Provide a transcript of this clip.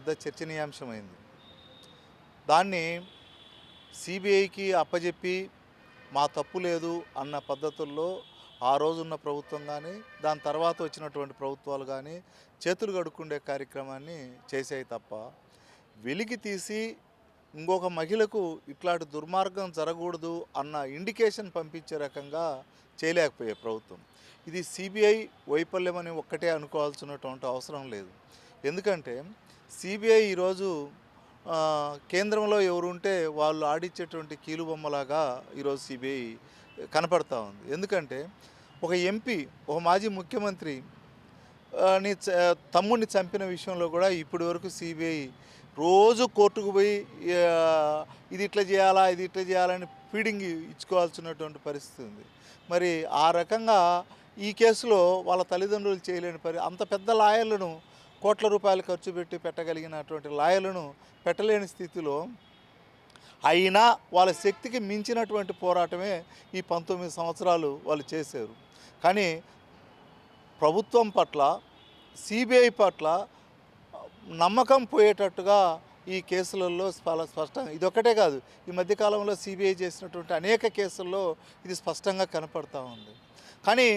పెద్ద చర్చనీయాంశమైంది. దాన్ని సిబిఐకి అప్పజెప్పి మా తప్పు లేదు అన్న పద్ధతుల్లో ఆ రోజున్న ప్రభుత్వం కానీ దాని తర్వాత వచ్చినటువంటి ప్రభుత్వాలు కానీ చేతులు కడుక్కుండే కార్యక్రమాన్ని చేసాయి తప్ప వెలికి తీసి ఇంకొక మహిళకు ఇట్లాంటి దుర్మార్గం జరగకూడదు అన్న ఇండికేషన్ పంపించే రకంగా చేయలేకపోయే ప్రభుత్వం. ఇది సిబిఐ వైఫల్యం అని ఒక్కటే అనుకోవాల్సినటువంటి అవసరం లేదు. ఎందుకంటే సిబిఐ ఈరోజు కేంద్రంలో ఎవరుంటే వాళ్ళు ఆడిచ్చేటువంటి కీలుబొమ్మలాగా ఈరోజు సిబిఐ కనపడతా ఉంది. ఎందుకంటే ఒక ఎంపీ, ఒక మాజీ ముఖ్యమంత్రి తమ్ముడిని చంపిన విషయంలో కూడా ఇప్పటి వరకు సిబిఐ రోజు కోర్టుకు పోయి ఇది ఇట్లా చేయాలా, ఇది ఇట్లా చేయాలని ఫీడింగ్ ఇచ్చుకోవాల్సినటువంటి పరిస్థితి ఉంది. మరి ఆ రకంగా ఈ కేసులో వాళ్ళ తల్లిదండ్రులు చేయలేని అంత పెద్ద లాయర్లను కోట్ల రూపాయలు ఖర్చు పెట్టి పెట్టగలిగినటువంటి లాయర్లను పెట్టలేని స్థితిలో అయినా వాళ్ళ శక్తికి మించినటువంటి పోరాటమే ఈ 19 సంవత్సరాలు వాళ్ళు చేశారు. కానీ ప్రభుత్వం పట్ల, సిబిఐ పట్ల నమ్మకం పోయేటట్టుగా ఈ కేసులలో చాలా స్పష్టంగా, ఇదొక్కటే కాదు, ఈ మధ్యకాలంలో సిబిఐ చేసినటువంటి అనేక కేసుల్లో ఇది స్పష్టంగా కనపడతా ఉంది. కానీ